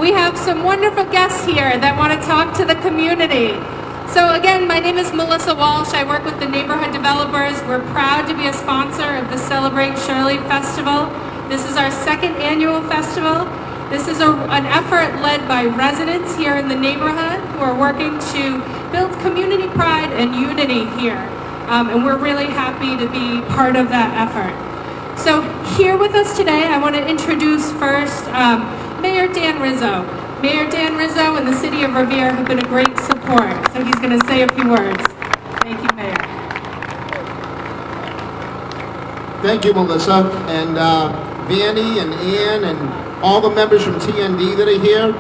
we have some wonderful guests here that want to talk to the community. So again, my name is Melissa Walsh. I work with the neighborhood developers. We're proud to be a sponsor of the Celebrate Shirley Festival. This is our second annual festival. This is an effort led by residents here in the neighborhood who are working to build community pride and unity here. And we're really happy to be part of that effort. So here with us today, I want to introduce first Mayor Dan Rizzo. Mayor Dan Rizzo and the City of Revere have been a great support. So he's going to say a few words. Thank you, Mayor. Thank you, Melissa, and Vanny and Ann and all the members from TND that are here,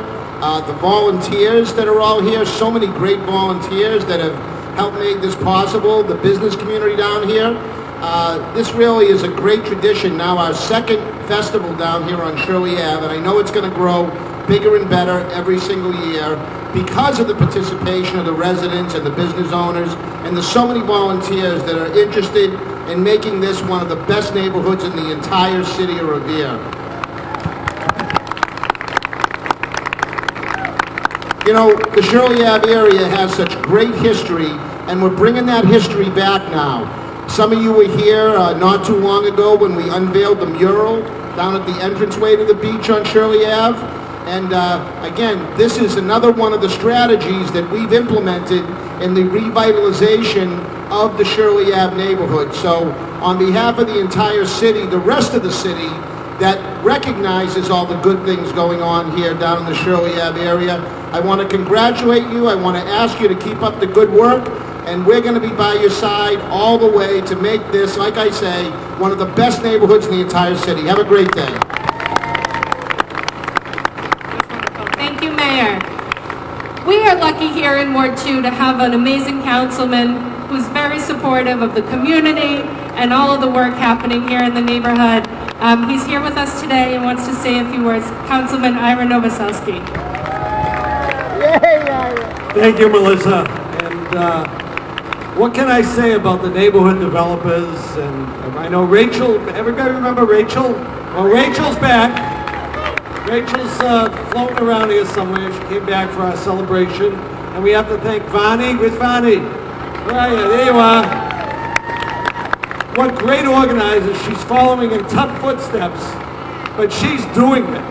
the volunteers that are all here, so many great volunteers that have helped make this possible, the business community down here. This really is a great tradition, now our second festival down here on Shirley Ave, and I know it's going to grow bigger and better every single year because of the participation of the residents and the business owners and the so many volunteers that are interested in making this one of the best neighborhoods in the entire city of Revere. You know, the Shirley Ave area has such great history, and we're bringing that history back now. Some of you were here not too long ago when we unveiled the mural down at the entranceway to the beach on Shirley Ave. And again, this is another one of the strategies that we've implemented in the revitalization of the Shirley Ave neighborhood. So on behalf of the entire city, the rest of the city that recognizes all the good things going on here down in the Shirley Ave area, I want to congratulate you. I want to ask you to keep up the good work. And we're going to be by your side all the way to make this, like I say, one of the best neighborhoods in the entire city. Have a great day. Thank you, Mayor. We are lucky here in Ward 2 to have an amazing councilman who's very supportive of the community and all of the work happening here in the neighborhood. He's here with us today and wants to say a few words. Councilman Ira Novoselsky. Thank you, Melissa. And what can I say about the neighborhood developers? And I know Rachel, everybody remember Rachel? Well, Rachel's back. Rachel's floating around here somewhere. She came back for our celebration. And we have to thank Vani. Where's Vani? Where are you? There you are. What great organizers. She's following in tough footsteps, but she's doing it.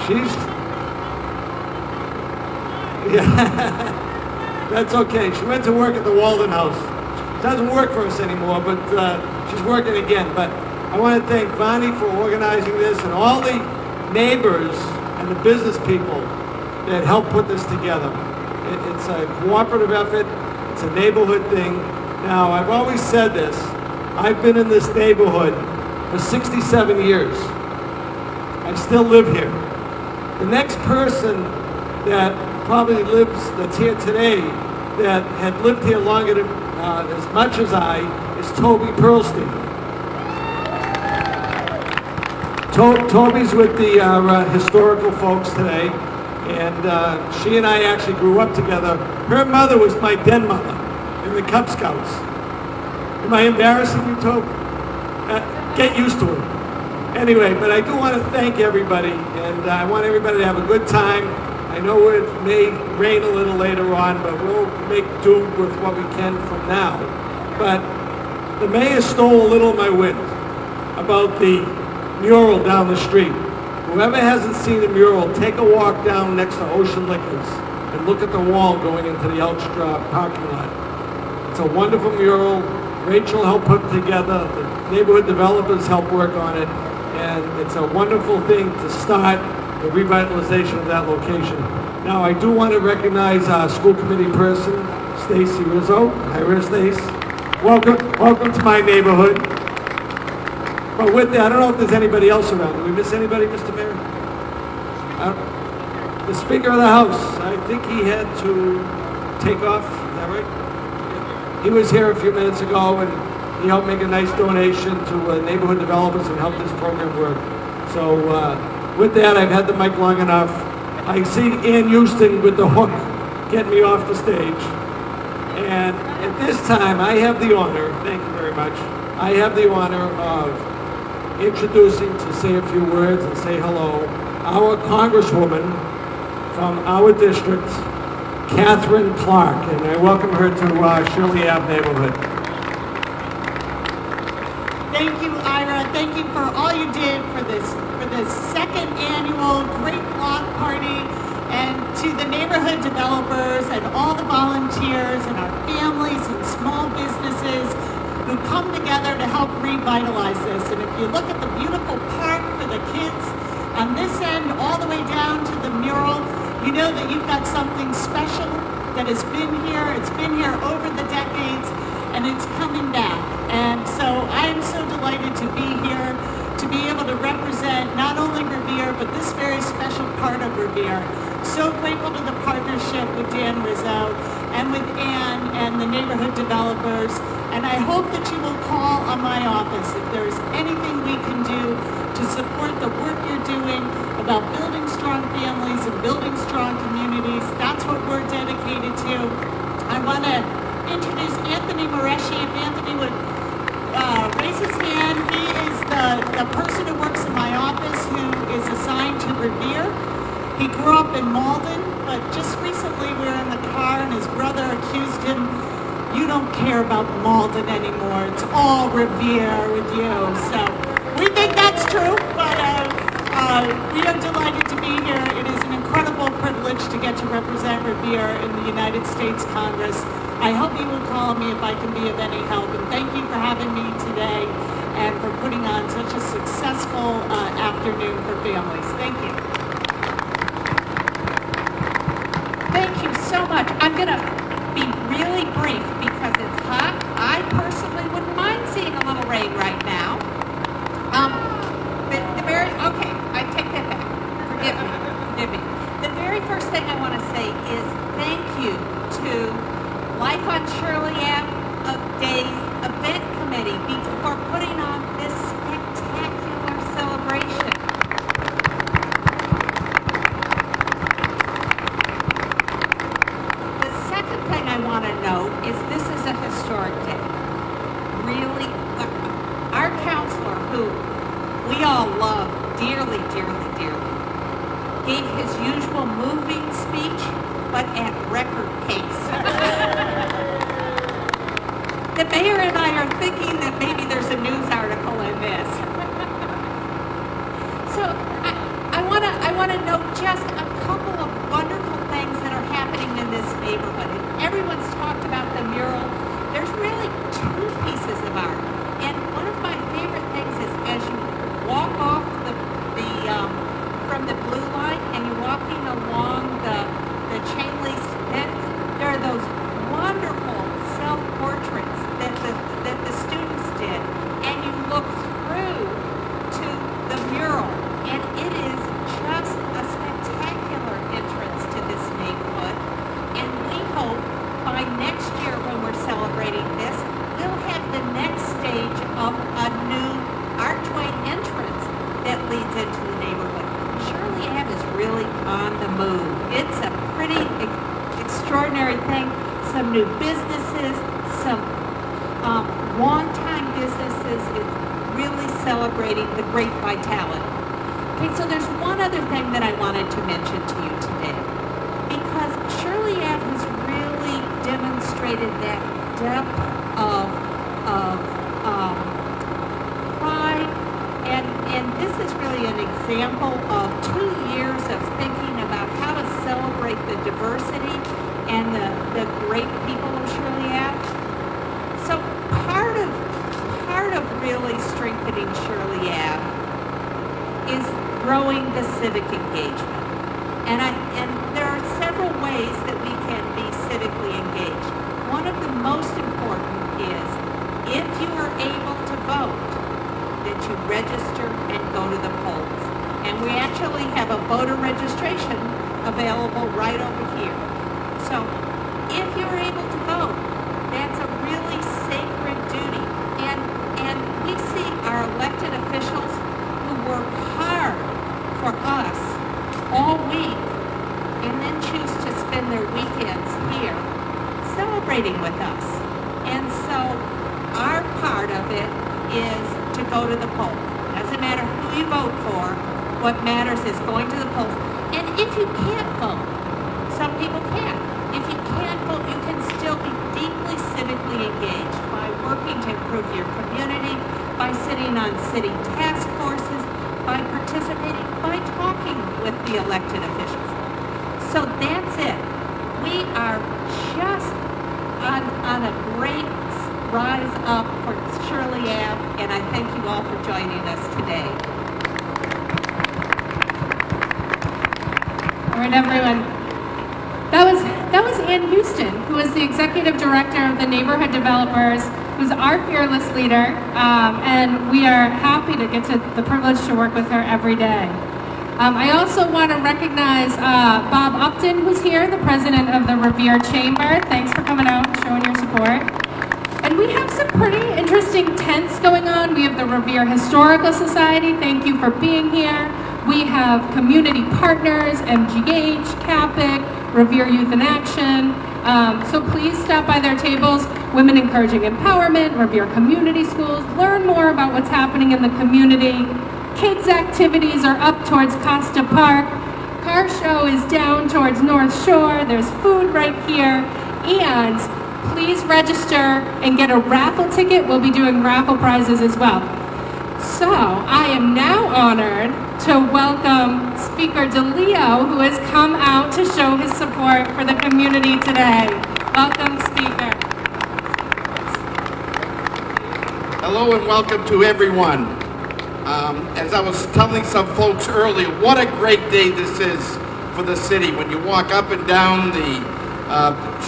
She's... Yeah. That's okay. She went to work at the Walden House. She doesn't work for us anymore, but she's working again. But I want to thank Vani for organizing this and all the neighbors and the business people that helped put this together. It's a cooperative effort. It's a neighborhood thing. Now, I've always said this. I've been in this neighborhood for 67 years. I still live here. The next person that probably lives, that's here today, that had lived here longer than, as much as I, is Toby Pearlstein. Toby's with the historical folks today, and she and I actually grew up together. Her mother was my den mother in the Cub Scouts. Am I embarrassing you, Toby? Get used to it. Anyway, but I do want to thank everybody, and I want everybody to have a good time. I know it may rain a little later on, but we'll make do with what we can from now. But the mayor stole a little of my wind about the mural down the street. Whoever hasn't seen the mural, take a walk down next to Ocean Liquors and look at the wall going into the Elkstra parking lot. It's a wonderful mural. Rachel helped put it together. The neighborhood developers helped work on it. And it's a wonderful thing to start the revitalization of that location. Now, I do want to recognize our school committee person, Stacy Rizzo. Hi, Stace. Welcome to my neighborhood. But with that, I don't know if there's anybody else around. Did we miss anybody, Mr. Mayor? The Speaker of the House. I think he had to take off. Is that right? He was here a few minutes ago, and he helped make a nice donation to neighborhood developers and help this program work. So with that, I've had the mic long enough. I see Ann Houston with the hook getting me off the stage. And at this time, I have the honor, thank you very much, I have the honor of introducing, to say a few words and say hello, our Congresswoman, from our district, Catherine Clark, and I welcome her to Shirley Ave neighborhood. Thank you, Ira. Thank you for all you did for this second annual Great Block Party, and to the neighborhood developers and all the volunteers and our families and small businesses who come together to help revitalize this. And if you look at the beautiful park for the kids on this end all the way down to the mural, you know that you've got something special that has been here. It's been here over the decades, and it's coming back. And so I am so delighted to be here, to be able to represent not only Revere, but this very special part of Revere. So grateful to the partnership with Dan Rizzo and with Ann and the neighborhood developers. And I hope that you will call on my office if there's anything we can do to support the work you're doing about building strong families and building strong communities. That's what we're dedicated to. I want to introduce Anthony Moreschi. If Anthony would raise his hand. He is the person who works in my office who is assigned to Revere. He grew up in Malden, but just recently we were in the car and his brother accused him, "You don't care about Malden anymore. It's all Revere with you." So we think that's true, but we are delighted to be here. It is an incredible privilege to get to represent Revere in the United States Congress. I hope you will call me if I can be of any help, and thank you for having me today and for putting on such a successful afternoon for families. Thank you. Thank you so much. I'm going to be really brief because it's hot. I personally wouldn't mind seeing a little rain right now. Okay, I take that back. Forgive me. The very first thing I want to say is thank you to Life on Shirley Ave Days Event Committee for putting on this spectacular celebration. The second thing I want to note is this is a historic day. Really, our counselor, who we all love dearly, dearly, dearly, gave his usual moving speech, but at record pace. The mayor and I are thinking that maybe there's a news article in this. So I want to note just a couple of wonderful things that are happening in this neighborhood. And everyone's talked about the mural. There's really two pieces of art. And one of my favorite things is as you walk off from the blue line and you're walking along the chain link fence, there are those wonderful self-portraits that the students did, and you look through to the mural, and it is just a spectacular entrance to this neighborhood. And we hope by next year when we're celebrating this, we'll have the next stage of a new archway entrance that leads into the neighborhood. Shirley Ave is really on the move. It's a pretty extraordinary thing. Some new businesses, some long-time businesses. It's really celebrating the great vitality. Okay, so there's one other thing that I wanted to mention to you today. Because Shirley Ave has really demonstrated that depth of pride. And this is really an example of 2 years of thinking about how to celebrate the diversity and the great people of Shirley Ave. So part of really strengthening Shirley Ave is growing the civic engagement. And there are several ways that we can be civically engaged. One of the most important is if you are able to vote, that you register and go to the polls. And we actually have a voter registration available right over here. So if you're able to vote, that's a really sacred duty. And we see our elected officials who work hard for us all week and then choose to spend their weekends here celebrating with us. And so our part of it is to go to the polls. Doesn't matter who you vote for. What matters is going to the polls. And if you can't vote, people can. If you can't vote, you can still be deeply civically engaged by working to improve your community, by sitting on city task forces, by participating, by talking with the elected officials. So that's it. We are just on a great rise up for Shirley Ave, and I thank you all for joining us today. All right, everyone. That was Ann Houston, who is the executive director of the Neighborhood Developers, who's our fearless leader, and we are happy to get to the privilege to work with her every day. I also want to recognize Bob Upton, who's here, the president of the Revere Chamber. Thanks for coming out and showing your support. And we have some pretty interesting tents going on. We have the Revere Historical Society. Thank you for being here. We have community partners, MGH, CAPIC, Revere Youth in Action. So please stop by their tables. Women Encouraging Empowerment, Revere Community Schools. Learn more about what's happening in the community. Kids' activities are up towards Costa Park. Car show is down towards North Shore. There's food right here. And please register and get a raffle ticket. We'll be doing raffle prizes as well. So I am now honored to welcome Speaker DeLeo, who has come out to show his support for the community today. Welcome, Speaker. Hello and welcome to everyone. As I was telling some folks earlier, what a great day this is for the city. When you walk up and down the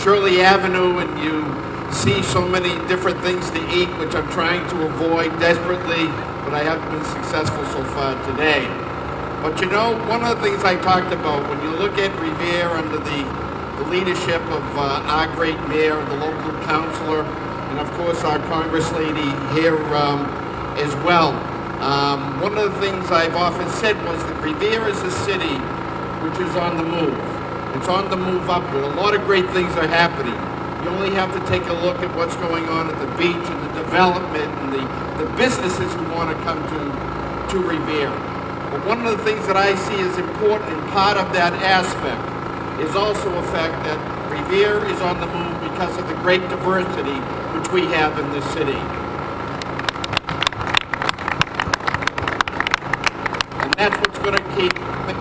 Shirley Avenue and you see so many different things to eat, which I'm trying to avoid desperately, but I haven't been successful so far today. But you know, one of the things I talked about, when you look at Revere under the leadership of our great mayor, the local councilor, and of course our Congress lady here as well. One of the things I've often said was that Revere is a city which is on the move. It's on the move upward. A lot of great things are happening. You only have to take a look at what's going on at the beach and the development and the businesses who want to come to Revere. But one of the things that I see as important and part of that aspect is also the fact that Revere is on the move because of the great diversity which we have in this city. And that's what's going to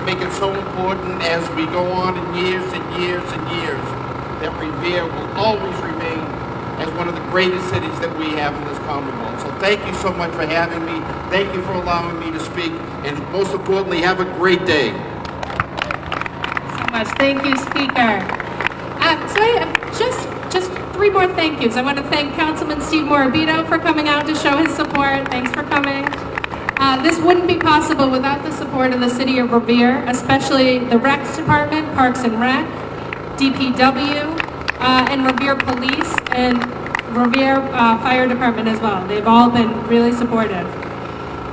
make it so important as we go on in years and years and years, that Revere will always remain as one of the greatest cities that we have in this Commonwealth. So thank you so much for having me. Thank you for allowing me to speak. And most importantly, have a great day. So much. Thank you, Speaker. So I have just three more thank yous. I want to thank Councilman Steve Morabito for coming out to show his support. Thanks for coming. This wouldn't be possible without the support of the City of Revere, especially the Recs Department, Parks and Rec, DPW, and Revere Police, and Revere Fire Department as well. They've all been really supportive.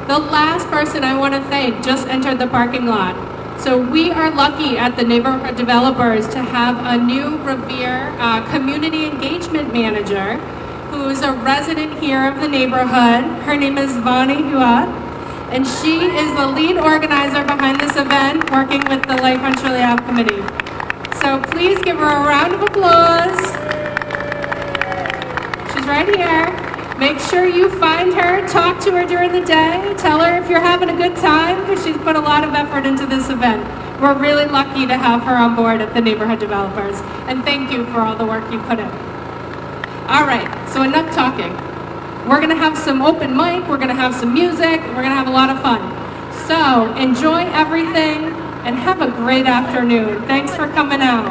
The last person I want to thank just entered the parking lot. So we are lucky at the Neighborhood Developers to have a new Revere Community Engagement Manager who's a resident here of the neighborhood. Her name is Vani Hua, and she is the lead organizer behind this event, working with the Life on Shirley Ave Committee. So please give her a round of applause. She's right here. Make sure you find her, talk to her during the day, tell her if you're having a good time, because she's put a lot of effort into this event. We're really lucky to have her on board at the Neighborhood Developers, and thank you for all the work you put in. All right, so enough talking. We're gonna have some open mic, we're gonna have some music, we're gonna have a lot of fun. So enjoy everything and have a great afternoon. Thanks for coming out.